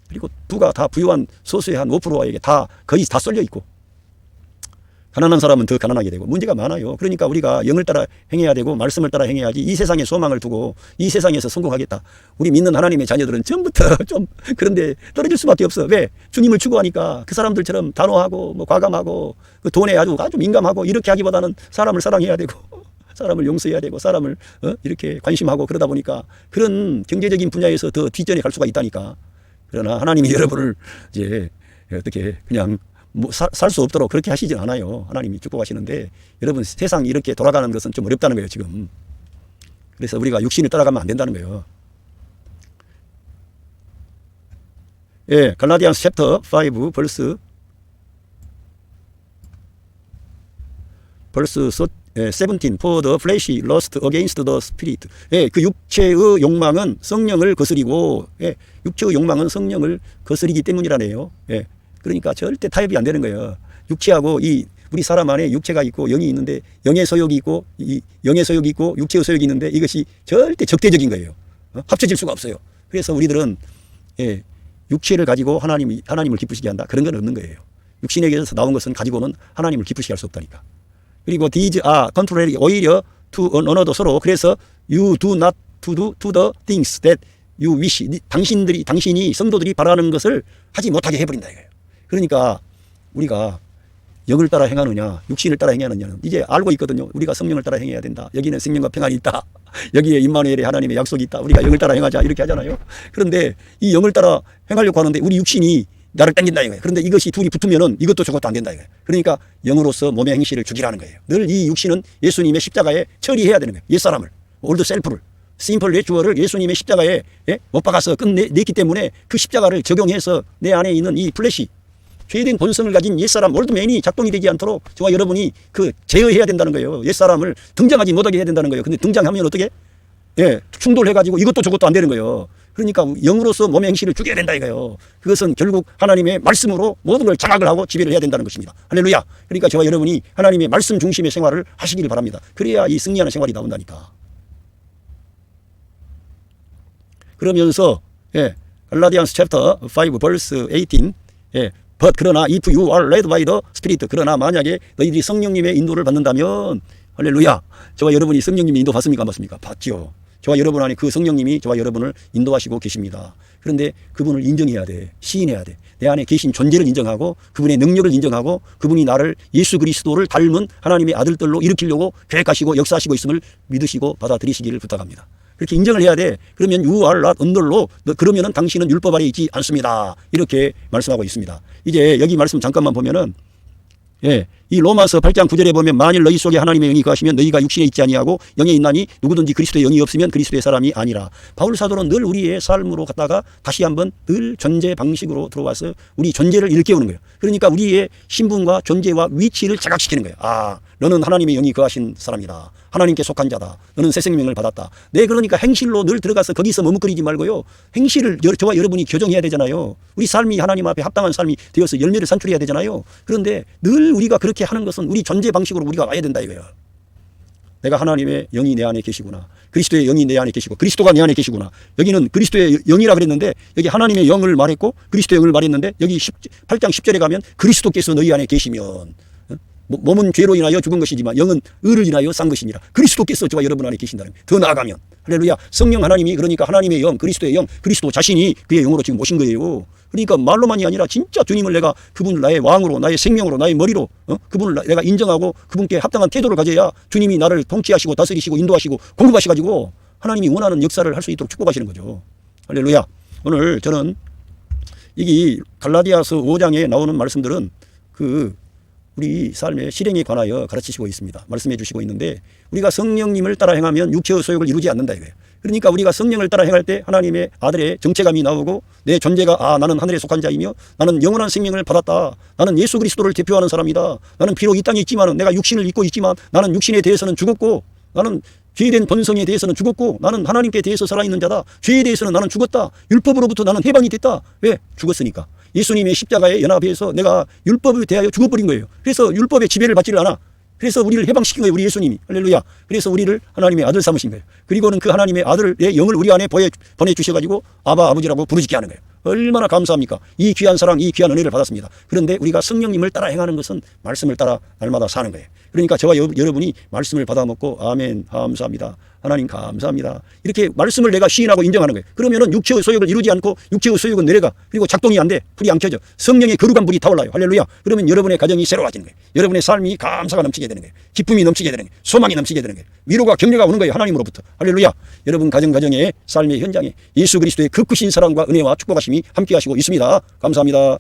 그리고 부가 다 부유한 소수의 한 5%에게 다 거의 다 쏠려 있고 가난한 사람은 더 가난하게 되고 문제가 많아요. 그러니까 우리가 영을 따라 행해야 되고 말씀을 따라 행해야지 이 세상에 소망을 두고 이 세상에서 성공하겠다. 우리 믿는 하나님의 자녀들은 처음부터 좀 그런데 떨어질 수밖에 없어. 왜? 주님을 추구하니까 그 사람들처럼 단호하고 뭐 과감하고 그 돈에 아주 민감하고 이렇게 하기보다는 사람을 사랑해야 되고 사람을 용서해야 되고 사람을 이렇게 관심하고 그러다 보니까 그런 경제적인 분야에서 더 뒷전에 갈 수가 있다니까. 그러나 하나님이 여러분을 이제 어떻게 그냥 뭐 살 수 없도록 그렇게 하시진 않아요. 하나님이 축복하시는데 여러분 세상이 이렇게 돌아가는 것은 좀 어렵다는 거예요 지금. 그래서 우리가 육신을 따라가면 안 된다는 거예요. 예, 갈라디안스 챕터 5 벌스 17 For the flesh lust against the spirit. 예, 그 육체의 욕망은 성령을 거스리고 예, 육체의 욕망은 성령을 거스리기 때문이라네요. 예. 그러니까 절대 타협이 안 되는 거예요. 육체하고 우리 사람 안에 육체가 있고 영이 있는데 영의 소욕이 있고 영의 소욕이 있고 육체의 소욕이 있는데 이것이 절대 적대적인 거예요. 합쳐질 수가 없어요. 그래서 우리들은 예, 육체를 가지고 하나님을 기쁘시게 한다. 그런 건 없는 거예요. 육신에게서 나온 것은 가지고는 하나님을 기쁘시게 할 수 없다니까. 그리고 these are contrary 오히려 to another 서로 그래서 you do not to do to the things that you wish. 당신이 성도들이 바라는 것을 하지 못하게 해버린다 이거예요. 그러니까 우리가 영을 따라 행하느냐 육신을 따라 행하느냐는 이제 알고 있거든요. 우리가 성령을 따라 행해야 된다. 여기는 생명과 평안이 있다. 여기에 임마누엘의 하나님의 약속이 있다. 우리가 영을 따라 행하자 이렇게 하잖아요. 그런데 이 영을 따라 행하려고 하는데 우리 육신이 나를 땡긴다 이거예요. 그런데 이것이 둘이 붙으면은 이것도 저것도 안 된다 이거예요. 그러니까 영으로서 몸의 행실을 죽이라는 거예요. 늘 이 육신은 예수님의 십자가에 처리해야 되는 거예요. 옛사람을 올드 셀프를 심플 내추럴을 예수님의 십자가에 못 박아서 끝냈기 때문에 그 십자가를 적용해서 내 안에 있는 이 플래시 죄된 본성을 가진 옛사람 올드맨이 작동이 되지 않도록 저와 여러분이 제어해야 된다는 거예요. 옛사람을 등장하지 못하게 해야 된다는 거예요. 근데 등장하면 어떻게? 예, 충돌해가지고 이것도 저것도 안 되는 거예요. 그러니까 영으로서 몸의 행실을 죽여야 된다 이거예요. 그것은 결국 하나님의 말씀으로 모든 걸 장악을 하고 지배를 해야 된다는 것입니다. 할렐루야. 그러니까 저와 여러분이 하나님의 말씀 중심의 생활을 하시기를 바랍니다. 그래야 이 승리하는 생활이 나온다니까. 그러면서 예, 갈라디안스 챕터 5 벌스 18 예, But 그러나 if you are led by the Spirit 그러나 만약에 너희들이 성령님의 인도를 받는다면 할렐루야. 저와 여러분이 성령님의 인도 받습니까 안 받습니까? 받죠. 저와 여러분 안에 그 성령님이 저와 여러분을 인도하시고 계십니다. 그런데 그분을 인정해야 돼. 시인해야 돼. 내 안에 계신 존재를 인정하고 그분의 능력을 인정하고 그분이 나를 예수 그리스도를 닮은 하나님의 아들들로 일으키려고 계획하시고 역사하시고 있음을 믿으시고 받아들이시기를 부탁합니다. 그렇게 인정을 해야 돼. 그러면 you are not under law. 그러면은 당신은 율법 아래 있지 않습니다. 이렇게 말씀하고 있습니다. 이제 여기 말씀 잠깐만 보면은 예, 이 로마서 8장 9절에 보면 만일 너희 속에 하나님의 영이 거하시면 너희가 육신에 있지 아니하고 영에 있나니 누구든지 그리스도의 영이 없으면 그리스도의 사람이 아니라. 바울 사도는 늘 우리의 삶으로 갔다가 다시 한번 늘 존재 방식으로 들어와서 우리 존재를 일깨우는 거예요. 그러니까 우리의 신분과 존재와 위치를 자각시키는 거예요. 아, 너는 하나님의 영이 거하신 사람이다. 하나님께 속한 자다. 너는 새 생명을 받았다. 네, 그러니까 행실로 늘 들어가서 거기서 머뭇거리지 말고요. 행실을 저와 여러분이 교정해야 되잖아요. 우리 삶이 하나님 앞에 합당한 삶이 되어서 열매를 산출해야 되잖아요. 그런데 늘 우리가 그렇게 하는 것은 우리 존재 방식으로 우리가 와야 된다 이거예요. 내가 하나님의 영이 내 안에 계시구나. 그리스도의 영이 내 안에 계시고 그리스도가 내 안에 계시구나. 여기는 그리스도의 영이라 그랬는데 여기 하나님의 영을 말했고 그리스도의 영을 말했는데 여기 8장 10절에 가면 그리스도께서 너희 안에 계시면 몸은 죄로 인하여 죽은 것이지만 영은 의를 인하여 산 것이니라. 그리스도께서 저와 여러분 안에 계신다는 거예요. 더 나아가면 할렐루야. 성령 하나님이 그러니까 하나님의 영 그리스도의 영 그리스도 자신이 그의 영으로 지금 오신 거예요. 그러니까 말로만이 아니라 진짜 주님을 내가 그분을 나의 왕으로 나의 생명으로 나의 머리로 그분을 내가 인정하고 그분께 합당한 태도를 가져야 주님이 나를 통치하시고 다스리시고 인도하시고 공급하셔가지고 하나님이 원하는 역사를 할 수 있도록 축복하시는 거죠. 할렐루야. 오늘 저는 이게 갈라디아서 5장에 나오는 말씀들은 우리 삶의 실행에 관하여 가르치시고 있습니다. 말씀해 주시고 있는데 우리가 성령님을 따라 행하면 육체의 소욕을 이루지 않는다 이거예요. 그러니까 우리가 성령을 따라 행할 때 하나님의 아들의 정체감이 나오고 내 존재가 나는 하늘에 속한 자이며 나는 영원한 생명을 받았다. 나는 예수 그리스도를 대표하는 사람이다. 나는 비록 이 땅에 있지만 내가 육신을 입고 있지만 나는 육신에 대해서는 죽었고 나는 죄된 본성에 대해서는 죽었고 나는 하나님께 대해서 살아있는 자다. 죄에 대해서는 나는 죽었다. 율법으로부터 나는 해방이 됐다. 왜? 죽었으니까. 예수님의 십자가에 연합해서 내가 율법에 대하여 죽어버린 거예요. 그래서 율법의 지배를 받지를 않아. 그래서 우리를 해방시킨 거예요. 우리 예수님이. 할렐루야. 그래서 우리를 하나님의 아들 삼으신 거예요. 그리고는 그 하나님의 아들의 영을 우리 안에 보내주셔가지고 아버지라고 부르짖게 하는 거예요. 얼마나 감사합니까? 이 귀한 사랑, 이 귀한 은혜를 받았습니다. 그런데 우리가 성령님을 따라 행하는 것은 말씀을 따라 날마다 사는 거예요. 그러니까 저와 여러분이 말씀을 받아먹고 아멘 감사합니다. 하나님 감사합니다. 이렇게 말씀을 내가 시인하고 인정하는 거예요. 그러면은 육체의 소욕을 이루지 않고 육체의 소욕은 내려가. 그리고 작동이 안 돼. 불이 안 켜져. 성령의 거룩한 불이 타올라요. 할렐루야. 그러면 여러분의 가정이 새로워지는 거예요. 여러분의 삶이 감사가 넘치게 되는 거예요. 기쁨이 넘치게 되는 거예요. 소망이 넘치게 되는 거예요. 위로가 격려가 오는 거예요. 하나님으로부터. 할렐루야. 여러분 가정의 삶의 현장에 예수 그리스도의 극크신 사랑과 은혜와 축복하심이 함께 하시고 있습니다. 감사합니다.